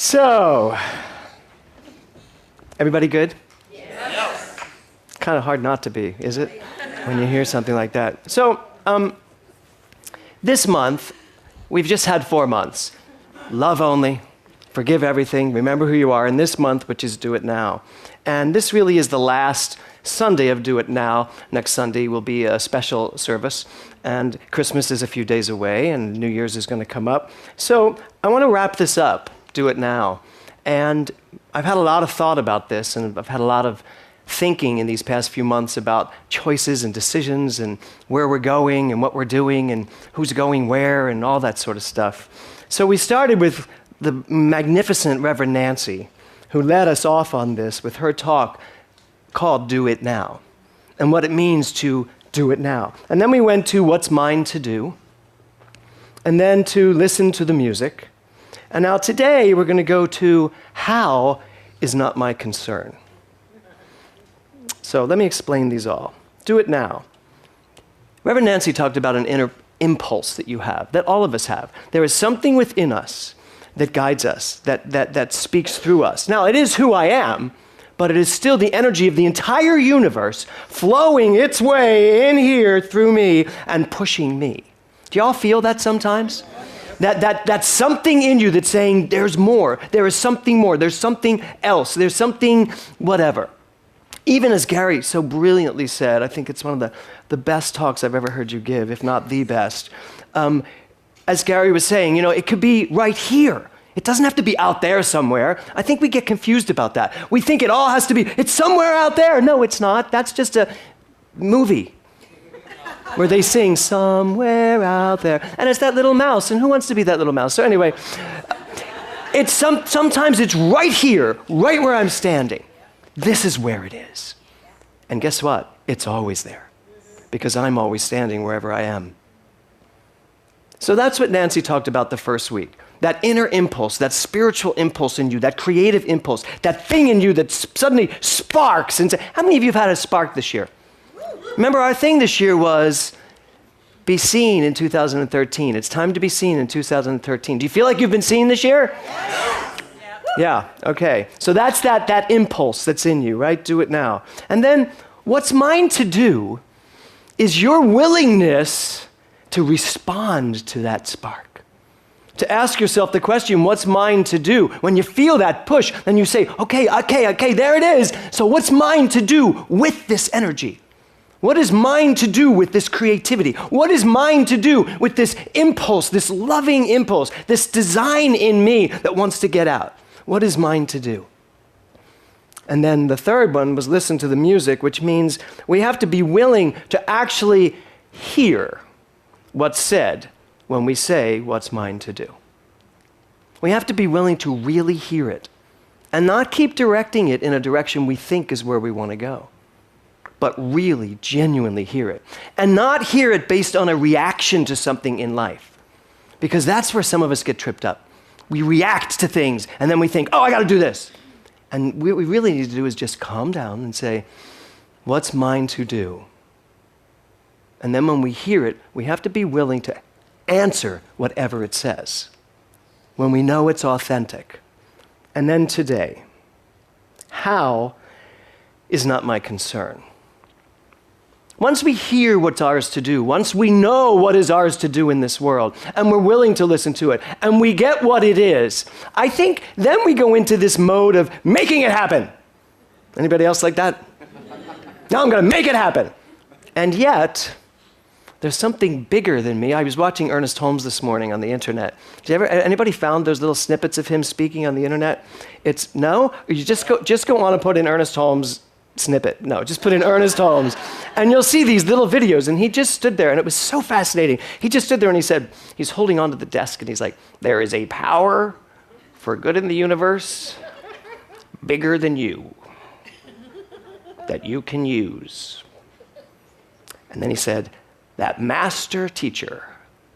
So, everybody good? Yes. Kind of hard not to be, is it? When you hear something like that. So, this month, we've just had 4 months. Love only, forgive everything, remember who you are. And this month, which is Do It Now. And this really is the last Sunday of Do It Now. Next Sunday will be a special service. And Christmas is a few days away, and New Year's is going to come up. So, I want to wrap this up. Do It Now. And I've had a lot of thought about this, and I've had a lot of thinking in these past few months about choices and decisions and where we're going and what we're doing and who's going where and all that sort of stuff. So we started with the magnificent Reverend Nancy, who led us off on this with her talk called Do It Now and what it means to do it now. And then we went to What's Mine to Do, and then to listen to the music. And now today, we're going to go to How is Not My Concern. So let me explain these all. Do it now. Reverend Nancy talked about an inner impulse that you have, that all of us have. There is something within us that guides us, that speaks through us. Now, it is who I am, but it is still the energy of the entire universe flowing its way in here through me and pushing me. Do y'all feel that sometimes? That's something in you that's saying there's more, there is something more, there's something else, there's something whatever. Even as Gary so brilliantly said, I think it's one of the best talks I've ever heard you give, if not the best. As Gary was saying, it could be right here. It doesn't have to be out there somewhere. I think we get confused about that. We think it all has to be, it's somewhere out there. No, it's not. That's just a movie where they sing somewhere out there. And it's that little mouse, and who wants to be that little mouse? So anyway, sometimes it's right here, right where I'm standing. This is where it is. And guess what? It's always there, because I'm always standing wherever I am. So that's what Nancy talked about the first week. That inner impulse, that spiritual impulse in you, that creative impulse, that thing in you that suddenly sparks. And how many of you have had a spark this year? Remember, our thing this year was be seen in 2013. It's time to be seen in 2013. Do you feel like you've been seen this year? Yeah, okay. So that's that impulse that's in you, right? Do it now. And then what's mine to do is your willingness to respond to that spark. To ask yourself the question, what's mine to do? When you feel that push, then you say, okay, there it is. So what's mine to do with this energy? What is mine to do with this creativity? What is mine to do with this impulse, this loving impulse, this design in me that wants to get out? What is mine to do? And then the third one was listen to the music, which means we have to be willing to actually hear what's said when we say what's mine to do. We have to be willing to really hear it and not keep directing it in a direction we think is where we want to go, but really, genuinely hear it. And not hear it based on a reaction to something in life. Because that's where some of us get tripped up. We react to things, and then we think, I got to do this. And what we really need to do is just calm down and say, what's mine to do? And then when we hear it, we have to be willing to answer whatever it says, when we know it's authentic. And then today, how is not my concern. Once we hear what's ours to do, once we know what is ours to do in this world, and we're willing to listen to it, and we get what it is, I think then we go into this mode of making it happen. Anybody else like that? Now I'm going to make it happen. And yet, there's something bigger than me. I was watching Ernest Holmes this morning on the internet. Anybody found those little snippets of him speaking on the internet? No? You just go on and put in Ernest Holmes snippet. No, just put in Ernest Holmes. And you'll see these little videos. And he just stood there, and it was so fascinating. He just stood there and he said, he's holding onto the desk, and he's like, there is a power for good in the universe bigger than you that you can use. And then he said, that master teacher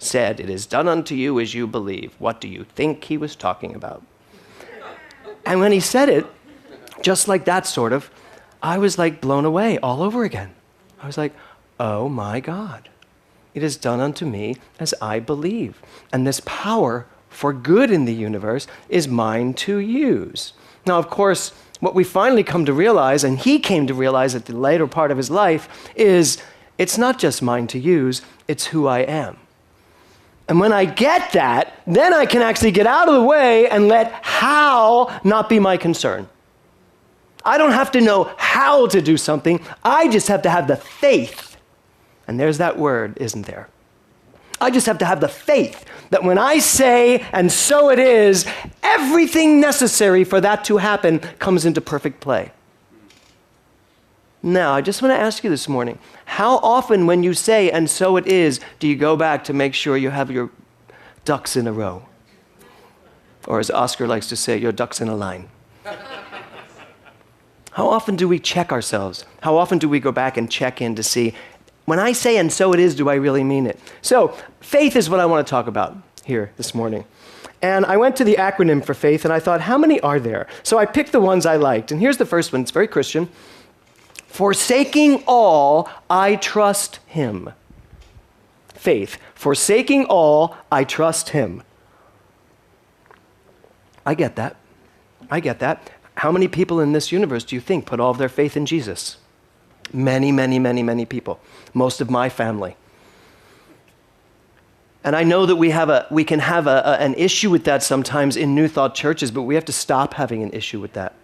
said, it is done unto you as you believe. What do you think he was talking about? And when he said it, just like that sort of, I was like blown away all over again. I was like, oh my God. It is done unto me as I believe. And this power for good in the universe is mine to use. Now, of course, what we finally come to realize, and he came to realize at the later part of his life, is it's not just mine to use, it's who I am. And when I get that, then I can actually get out of the way and let how not be my concern. I don't have to know how to do something. I just have to have the faith. And there's that word, isn't there? I just have to have the faith that when I say, and so it is, everything necessary for that to happen comes into perfect play. Now, I just want to ask you this morning, how often when you say, and so it is, do you go back to make sure you have your ducks in a row? Or as Oscar likes to say, your ducks in a line. How often do we check ourselves? How often do we go back and check in to see, when I say, and so it is, do I really mean it? So, faith is what I want to talk about here this morning. And I went to the acronym for faith, and I thought, how many are there? So I picked the ones I liked. And here's the first one. It's very Christian. Forsaking all, I trust him. Faith. Forsaking all, I trust him. I get that. I get that. How many people in this universe do you think put all of their faith in Jesus? Many, many, many, many people. Most of my family. And I know that we can have an issue with that sometimes in New Thought churches, but we have to stop having an issue with that.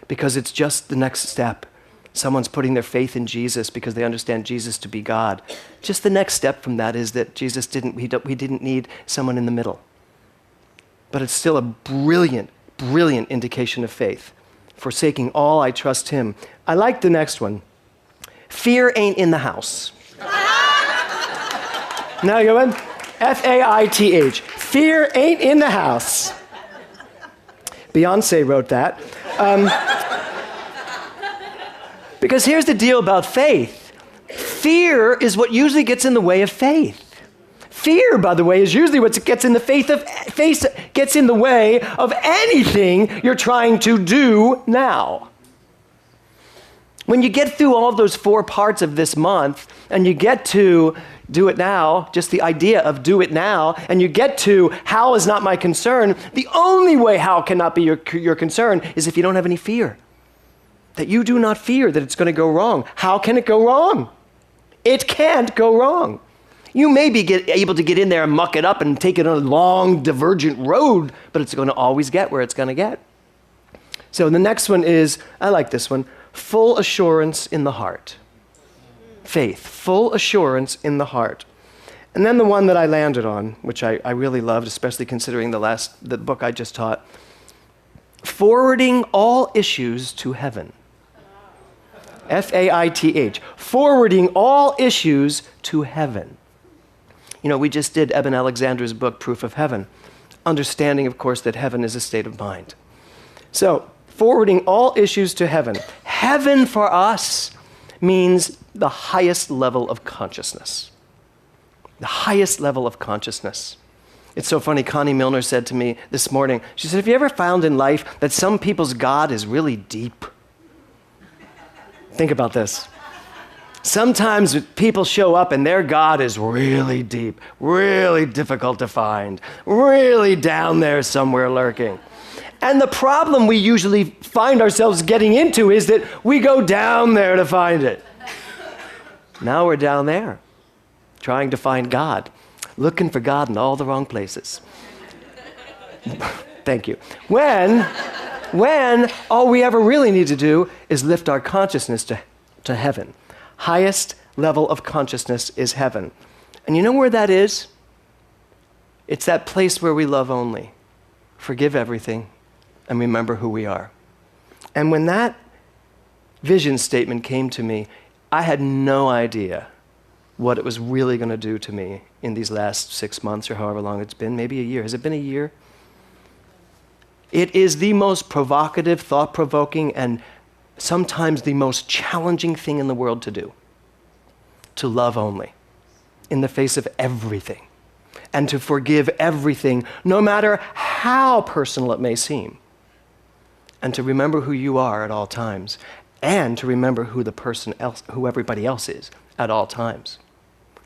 Because it's just the next step. Someone's putting their faith in Jesus because they understand Jesus to be God. Just the next step from that is that Jesus didn't need someone in the middle. But it's still a brilliant, brilliant indication of faith. Forsaking all, I trust him. I like the next one. Fear ain't in the house. Now you go in. F-A-I-T-H. Fear ain't in the house. Beyonce wrote that. Because here's the deal about faith. Fear is what usually gets in the way of faith. Fear, by the way, is usually what gets in the way of anything you're trying to do now. When you get through all of those 4 parts of this month, and you get to do it now, just the idea of do it now, and you get to how is not my concern, the only way how cannot be your concern is if you don't have any fear. That you do not fear that it's going to go wrong. How can it go wrong? It can't go wrong. You may be able to get in there and muck it up and take it on a long, divergent road, but it's going to always get where it's going to get. So the next one is, I like this one, full assurance in the heart. Faith, full assurance in the heart. And then the one that I landed on, which I really loved, especially considering the book I just taught, forwarding all issues to heaven. F-A-I-T-H. Forwarding all issues to heaven. You know, we just did Eben Alexander's book, Proof of Heaven. Understanding, of course, that heaven is a state of mind. So, forwarding all issues to heaven. Heaven for us means the highest level of consciousness. The highest level of consciousness. It's so funny, Connie Milner said to me this morning, she said, have you ever found in life that some people's God is really deep? Think about this. Sometimes people show up and their God is really deep, really difficult to find, really down there somewhere lurking. And the problem we usually find ourselves getting into is that we go down there to find it. Now we're down there, trying to find God, looking for God in all the wrong places. Thank you. When all we ever really need to do is lift our consciousness to heaven. Highest level of consciousness is heaven. And you know where that is? It's that place where we love only, forgive everything, and remember who we are. And when that vision statement came to me, I had no idea what it was really going to do to me in these last 6 months or however long it's been, maybe a year. Has it been a year? It is the most provocative, thought-provoking, and sometimes the most challenging thing in the world to do. To love only, in the face of everything, and to forgive everything, no matter how personal it may seem. And to remember who you are at all times, and to remember who everybody else is at all times.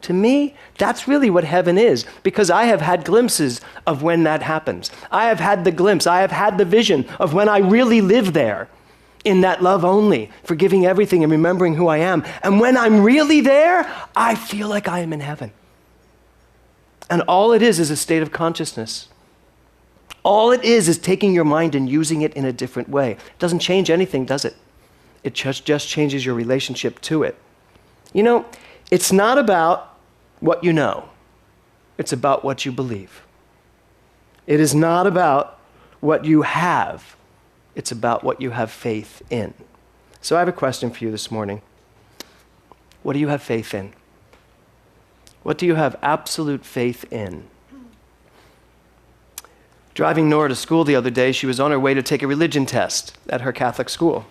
To me, that's really what heaven is, because I have had glimpses of when that happens. I have had the glimpse, I have had the vision of when I really live there in that love only, forgiving everything and remembering who I am. And when I'm really there, I feel like I am in heaven. And all it is a state of consciousness. All it is taking your mind and using it in a different way. It doesn't change anything, does it? It just changes your relationship to it. You know, it's not about what you know. It's about what you believe. It is not about what you have. It's about what you have faith in. So I have a question for you this morning. What do you have faith in? What do you have absolute faith in? Driving Nora to school the other day, she was on her way to take a religion test at her Catholic school.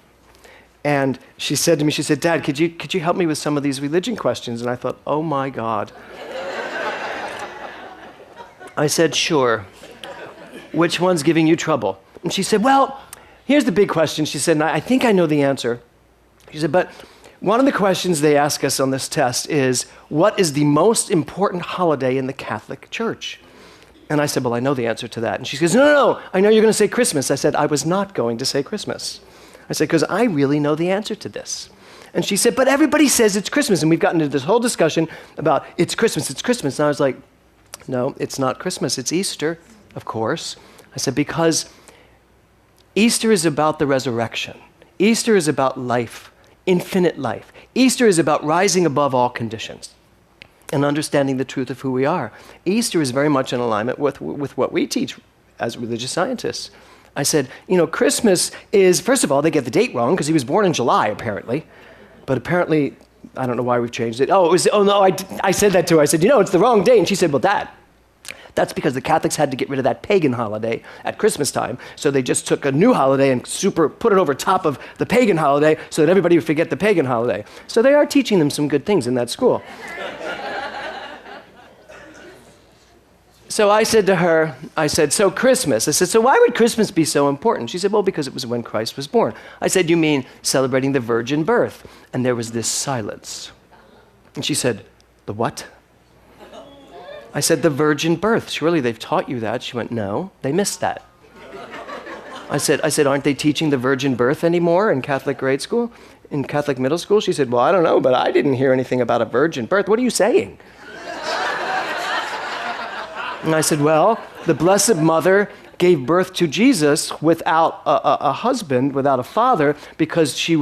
And she said to me, she said, "Dad, could you help me with some of these religion questions?" And I thought, oh my God. I said, "Sure. Which one's giving you trouble?" And she said, "Well, here's the big question." She said, and I think I know the answer. She said, "But one of the questions they ask us on this test is, what is the most important holiday in the Catholic Church?" And I said, "Well, I know the answer to that." And she says, No, I know you're going to say Christmas." I said, "I was not going to say Christmas." I said, "Because I really know the answer to this." And she said, "But everybody says it's Christmas." And we've gotten into this whole discussion about it's Christmas. And I was like, "No, it's not Christmas. It's Easter, of course." I said, "Because Easter is about the resurrection. Easter is about life, infinite life. Easter is about rising above all conditions and understanding the truth of who we are. Easter is very much in alignment with what we teach as religious scientists." I said, Christmas is, first of all, they get the date wrong because he was born in July, apparently. But apparently, I don't know why we've changed it. I said that to her. I said, it's the wrong date. And she said, "Well, Dad, that's because the Catholics had to get rid of that pagan holiday at Christmas time. So they just took a new holiday and put it over top of the pagan holiday so that everybody would forget the pagan holiday." So they are teaching them some good things in that school. So I said to her, "So Christmas." I said, "So why would Christmas be so important?" She said, "Well, because it was when Christ was born." I said, "You mean celebrating the virgin birth?" And there was this silence. And she said, "The what?" I said, "The virgin birth. Surely they've taught you that." She went, "No, they missed that." I said, "Aren't they teaching the virgin birth anymore in Catholic grade school, in Catholic middle school?" She said, "Well, I don't know, but I didn't hear anything about a virgin birth. What are you saying?" And I said, "Well, the Blessed Mother gave birth to Jesus without a husband, without a father, because it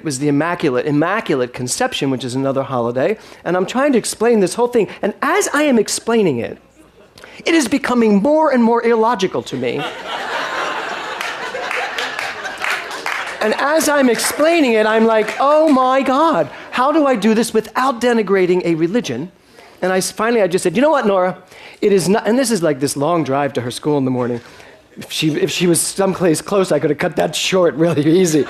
was the Immaculate Conception, which is another holiday. And I'm trying to explain this whole thing. And as I am explaining it, it is becoming more and more illogical to me. And as I'm explaining it, I'm like, oh my God, how do I do this without denigrating a religion? And finally I just said, "You know what, Nora? It is not," and this is like this long drive to her school in the morning. If she was someplace close, I could have cut that short really easy.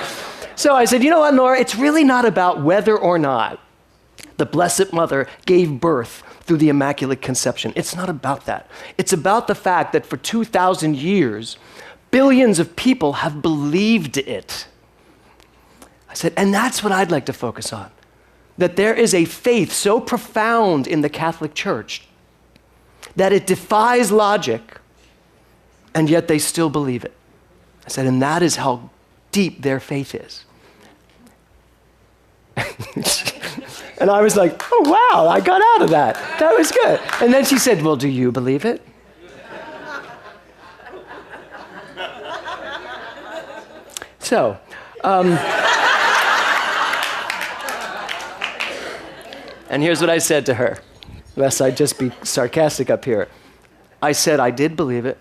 So I said, "You know what, Nora? It's really not about whether or not the Blessed Mother gave birth through the Immaculate Conception. It's not about that. It's about the fact that for 2,000 years, billions of people have believed it." I said, "And that's what I'd like to focus on. That there is a faith so profound in the Catholic Church that it defies logic, and yet they still believe it." I said, "And that is how deep their faith is." And I was like, oh, wow, I got out of that. That was good. And then she said, "Well, do you believe it?" So, and here's what I said to her, lest I just be sarcastic up here. I said, "I did believe it.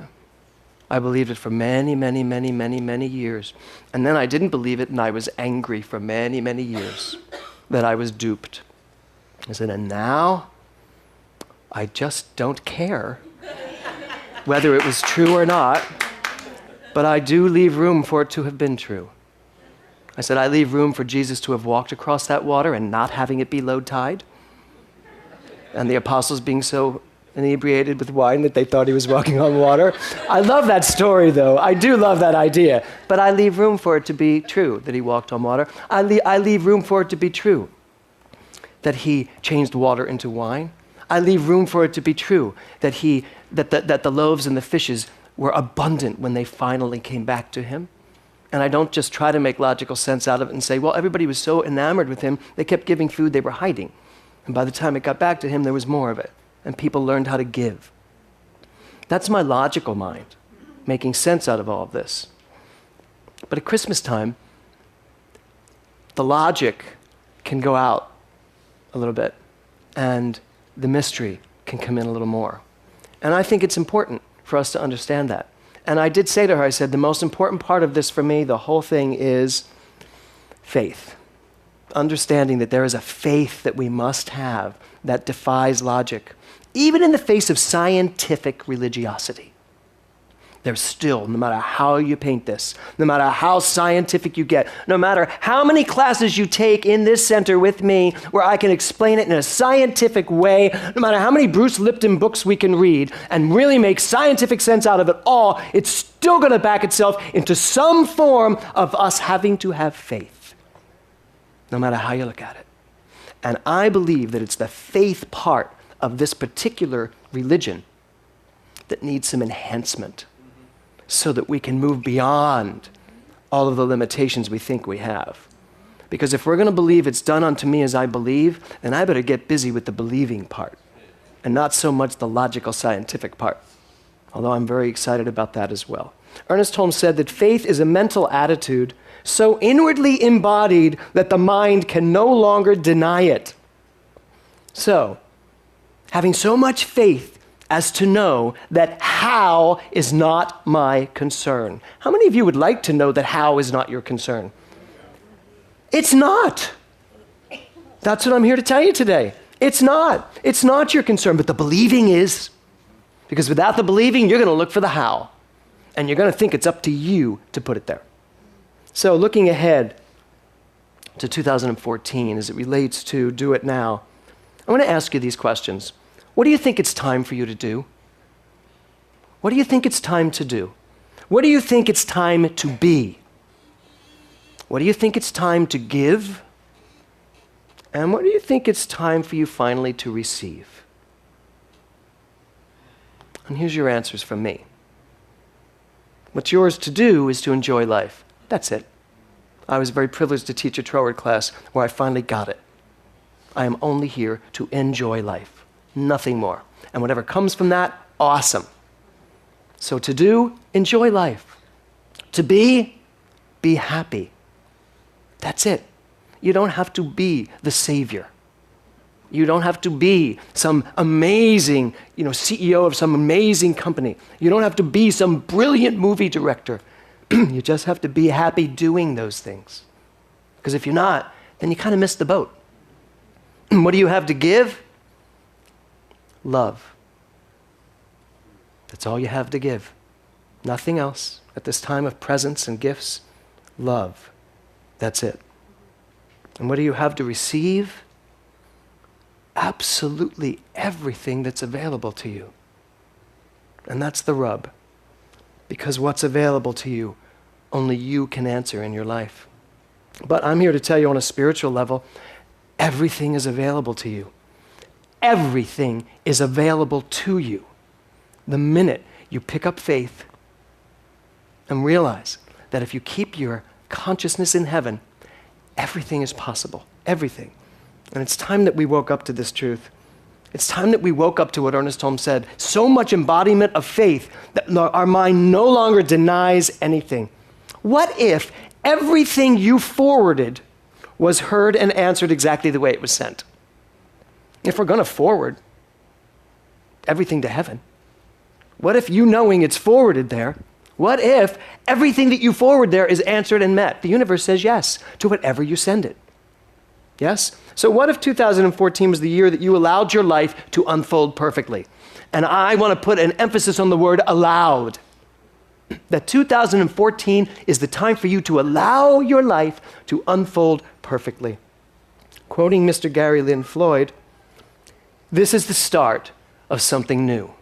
I believed it for many, many, many, many, many years. And then I didn't believe it, and I was angry for many, many years that I was duped." I said, "And now I just don't care whether it was true or not, but I do leave room for it to have been true." I said, "I leave room for Jesus to have walked across that water and not having it be low tide, and the apostles being so inebriated with wine that they thought he was walking on water." I love that story, though. I do love that idea. But I leave room for it to be true that he walked on water. I leave room for it to be true that he changed water into wine. I leave room for it to be true that the loaves and the fishes were abundant when they finally came back to him. And I don't just try to make logical sense out of it and say, well, everybody was so enamored with him, they kept giving food they were hiding. And by the time it got back to him, there was more of it. And people learned how to give. That's my logical mind, making sense out of all of this. But at Christmas time, the logic can go out a little bit, and the mystery can come in a little more. And I think it's important for us to understand that. And I did say to her, I said, the most important part of this for me, the whole thing, is faith. Understanding that there is a faith that we must have that defies logic, even in the face of scientific religiosity. There's still, no matter how you paint this, no matter how scientific you get, no matter how many classes you take in this center with me where I can explain it in a scientific way, no matter how many Bruce Lipton books we can read and really make scientific sense out of it all, it's still going to back itself into some form of us having to have faith, no matter how you look at it. And I believe that it's the faith part of this particular religion that needs some enhancement, so that we can move beyond all of the limitations we think we have. Because if we're going to believe it's done unto me as I believe, then I better get busy with the believing part and not so much the logical scientific part, although I'm very excited about that as well. Ernest Holmes said that faith is a mental attitude so inwardly embodied that the mind can no longer deny it. So, having so much faith as to know that how is not my concern. How many of you would like to know that how is not your concern? It's not. That's what I'm here to tell you today. It's not. It's not your concern, but the believing is. Because without the believing, you're going to look for the how. And you're going to think it's up to you to put it there. So looking ahead to 2014 as it relates to Do It Now, I want to ask you these questions. What do you think it's time for you to do? What do you think it's time to do? What do you think it's time to be? What do you think it's time to give? And what do you think it's time for you finally to receive? And here's your answers from me. What's yours to do is to enjoy life. That's it. I was very privileged to teach a Troward class where I finally got it. I am only here to enjoy life. Nothing more. And whatever comes from that, awesome. So to do, enjoy life. To be happy. That's it. You don't have to be the savior. You don't have to be some amazing, CEO of some amazing company. You don't have to be some brilliant movie director. You just have to be happy doing those things. Because if you're not, then you kind of miss the boat. What do you have to give? Love. That's all you have to give. Nothing else at this time of presents and gifts. Love. That's it. And what do you have to receive? Absolutely everything that's available to you. And that's the rub. Because what's available to you, only you can answer in your life. But I'm here to tell you on a spiritual level, everything is available to you. Everything is available to you the minute you pick up faith and realize that if you keep your consciousness in heaven, everything is possible. Everything. And it's time that we woke up to this truth. It's time that we woke up to what Ernest Holmes said. So much embodiment of faith that our mind no longer denies anything. What if everything you forwarded was heard and answered exactly the way it was sent? If we're going to forward everything to heaven, what if you knowing it's forwarded there, what if everything that you forward there is answered and met? The universe says yes to whatever you send it. Yes? So what if 2014 was the year that you allowed your life to unfold perfectly? And I want to put an emphasis on the word allowed. That 2014 is the time for you to allow your life to unfold perfectly. Quoting Mr. Gary Lynn Floyd, this is the start of something new.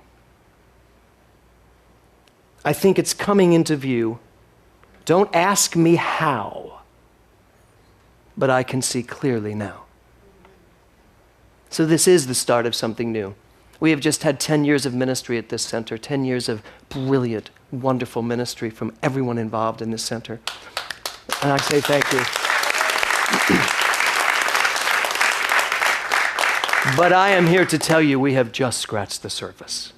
I think it's coming into view. Don't ask me how, but I can see clearly now. So this is the start of something new. We have just had 10 years of ministry at this center, 10 years of brilliant, wonderful ministry from everyone involved in this center. And I say thank you. But I am here to tell you we have just scratched the surface.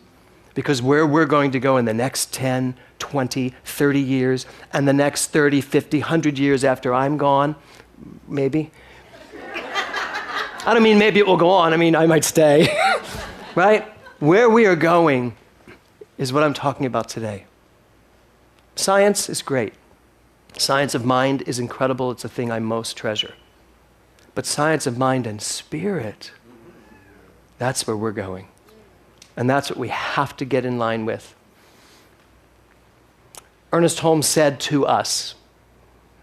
Because where we're going to go in the next 10, 20, 30 years, and the next 30, 50, 100 years after I'm gone, maybe. I don't mean maybe it will go on, I mean I might stay. Right? Where we are going is what I'm talking about today. Science is great. Science of mind is incredible. It's the thing I most treasure. But science of mind and spirit, that's where we're going. And that's what we have to get in line with. Ernest Holmes said to us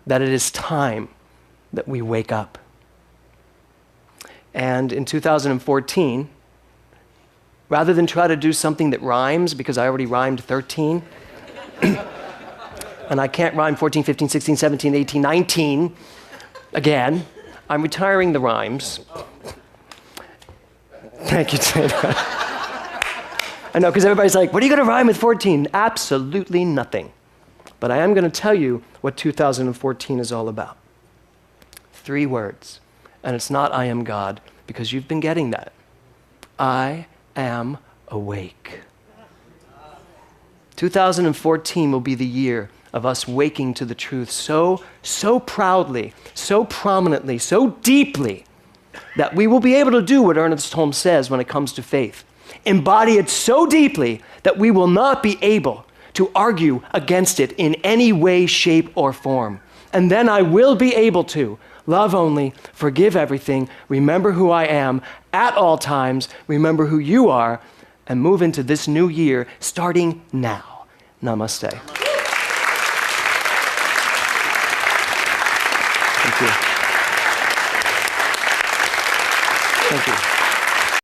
that it is time that we wake up. And in 2014, rather than try to do something that rhymes, because I already rhymed 13, and I can't rhyme 14, 15, 16, 17, 18, 19 again, I'm retiring the rhymes. Thank you, Dana. I know, because everybody's like, what are you going to rhyme with 14? Absolutely nothing. But I am going to tell you what 2014 is all about. 3 words. And it's not I am God, because you've been getting that. I am awake. 2014 will be the year of us waking to the truth so proudly, so prominently, so deeply, that we will be able to do what Ernest Holmes says when it comes to faith. Embody it so deeply that we will not be able to argue against it in any way, shape, or form. And then I will be able to love only, forgive everything, remember who I am at all times, remember who you are, and move into this new year starting now. Namaste. Thank you. Thank you.